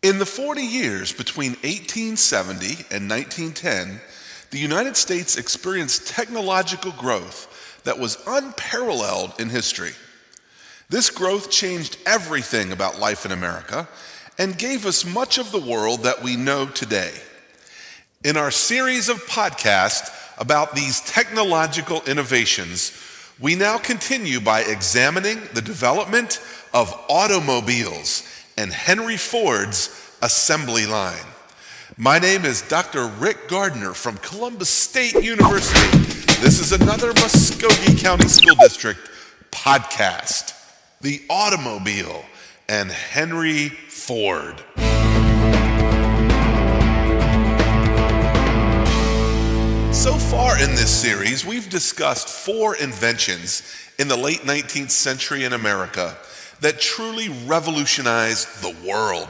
In the 40 years between 1870 and 1910, the United States experienced technological growth that was unparalleled in history. This growth changed everything about life in America and gave us much of the world that we know today. In our series of podcasts about these technological innovations, we now continue by examining the development of automobiles and Henry Ford's assembly line. My name is Dr. Rick Gardner from Columbus State University. This is another Muskogee County School District podcast, The Automobile and Henry Ford. So far in this series, we've discussed 4 inventions in the late 19th century in America that truly revolutionized the world.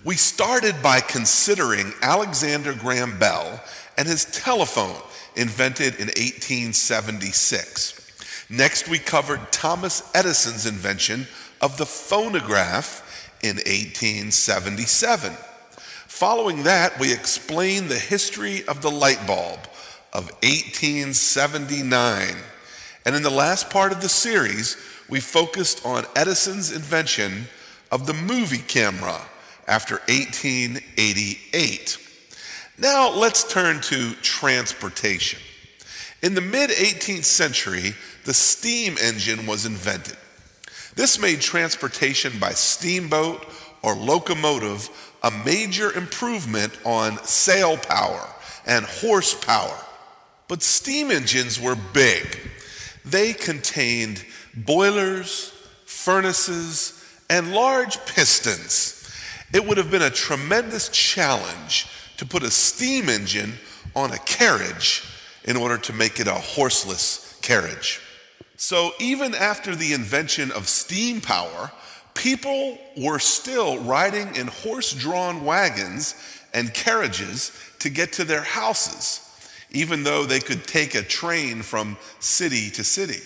We started by considering Alexander Graham Bell and his telephone, invented in 1876. Next, we covered Thomas Edison's invention of the phonograph in 1877. Following that, we explained the history of the light bulb of 1879. And in the last part of the series, we focused on Edison's invention of the movie camera after 1888. Now let's turn to transportation. In the mid-18th century, the steam engine was invented. This made transportation by steamboat or locomotive a major improvement on sail power and horsepower. But steam engines were big. They contained boilers, furnaces, and large pistons. It would have been a tremendous challenge to put a steam engine on a carriage in order to make it a horseless carriage. So even after the invention of steam power, people were still riding in horse-drawn wagons and carriages to get to their houses, even though they could take a train from city to city.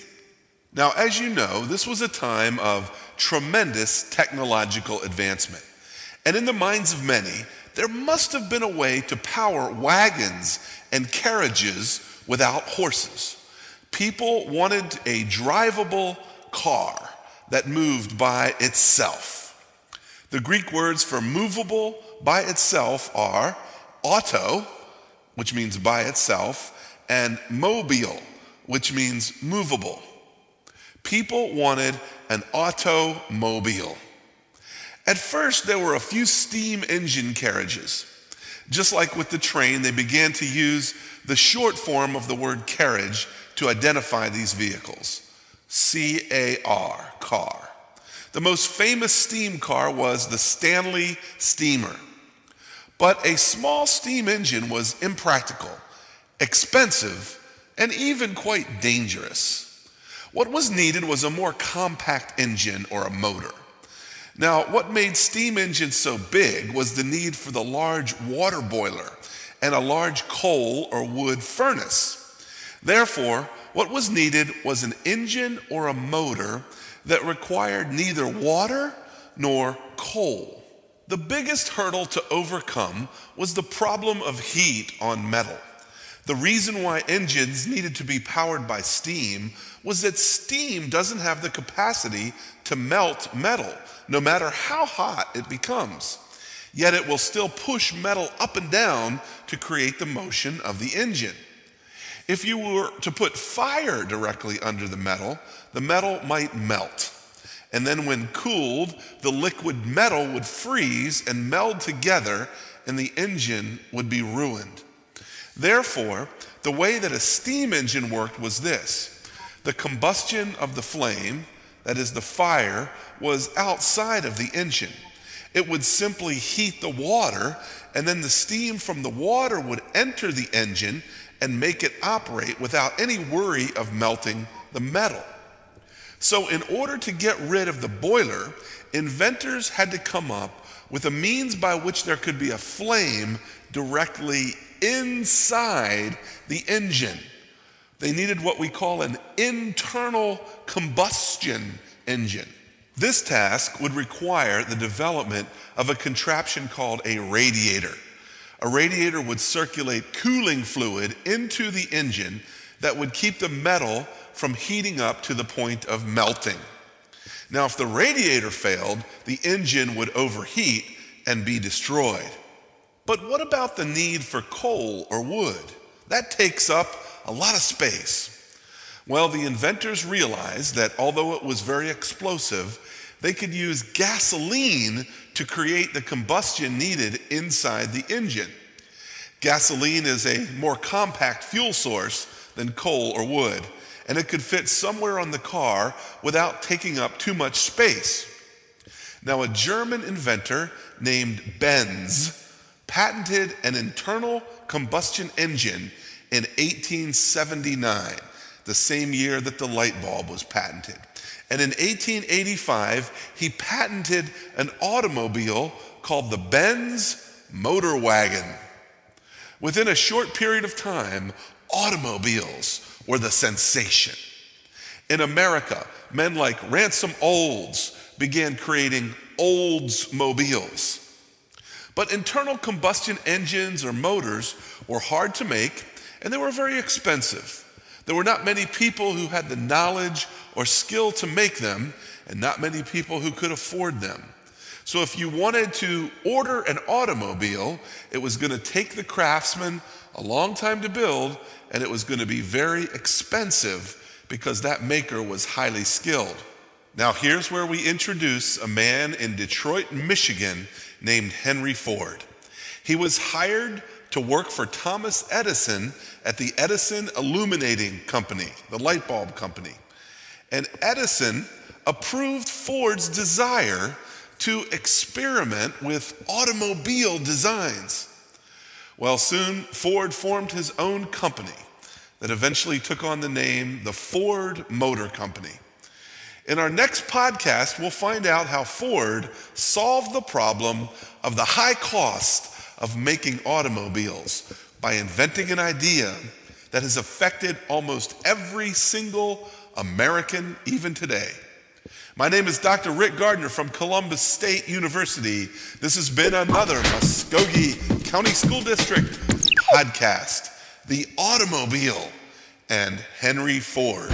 Now, as you know, this was a time of tremendous technological advancement. And in the minds of many, there must have been a way to power wagons and carriages without horses. People wanted a drivable car that moved by itself. The Greek words for movable by itself are auto, which means by itself, and mobile, which means movable. People wanted an automobile. At first, there were a few steam engine carriages. Just like with the train, they began to use the short form of the word carriage to identify these vehicles. C-A-R, car. The most famous steam car was the Stanley Steamer. But a small steam engine was impractical, expensive, and even quite dangerous. What was needed was a more compact engine or a motor. Now, what made steam engines so big was the need for the large water boiler and a large coal or wood furnace. Therefore, what was needed was an engine or a motor that required neither water nor coal. The biggest hurdle to overcome was the problem of heat on metal. The reason why engines needed to be powered by steam was that steam doesn't have the capacity to melt metal, no matter how hot it becomes. Yet it will still push metal up and down to create the motion of the engine. If you were to put fire directly under the metal might melt. And then when cooled, the liquid metal would freeze and meld together, and the engine would be ruined. Therefore, the way that a steam engine worked was this. The combustion of the flame, that is the fire, was outside of the engine. It would simply heat the water, and then the steam from the water would enter the engine and make it operate without any worry of melting the metal. So in order to get rid of the boiler, inventors had to come up with a means by which there could be a flame directly inside the engine. They needed what we call an internal combustion engine. This task would require the development of a contraption called a radiator. A radiator would circulate cooling fluid into the engine that would keep the metal from heating up to the point of melting. Now, if the radiator failed, the engine would overheat and be destroyed. But what about the need for coal or wood? That takes up a lot of space. Well, the inventors realized that although it was very explosive, they could use gasoline to create the combustion needed inside the engine. Gasoline is a more compact fuel source than coal or wood, and it could fit somewhere on the car without taking up too much space. Now, a German inventor named Benz patented an internal combustion engine in 1879, the same year that the light bulb was patented. And in 1885, he patented an automobile called the Benz Motor Wagon. Within a short period of time, automobiles were the sensation. In America, men like Ransom Olds began creating Oldsmobiles. But internal combustion engines or motors were hard to make, and they were very expensive. There were not many people who had the knowledge or skill to make them, and not many people who could afford them. So if you wanted to order an automobile, it was going to take the craftsman a long time to build, and it was going to be very expensive because that maker was highly skilled. Now here's where we introduce a man in Detroit, Michigan named Henry Ford. He was hired to work for Thomas Edison at the Edison Illuminating Company, the light bulb company. And Edison approved Ford's desire to experiment with automobile designs. Well, soon Ford formed his own company that eventually took on the name the Ford Motor Company. In our next podcast, we'll find out how Ford solved the problem of the high cost of making automobiles by inventing an idea that has affected almost every single American even today. My name is Dr. Rick Gardner from Columbus State University. This has been another Muskogee County School District podcast, The Automobile and Henry Ford.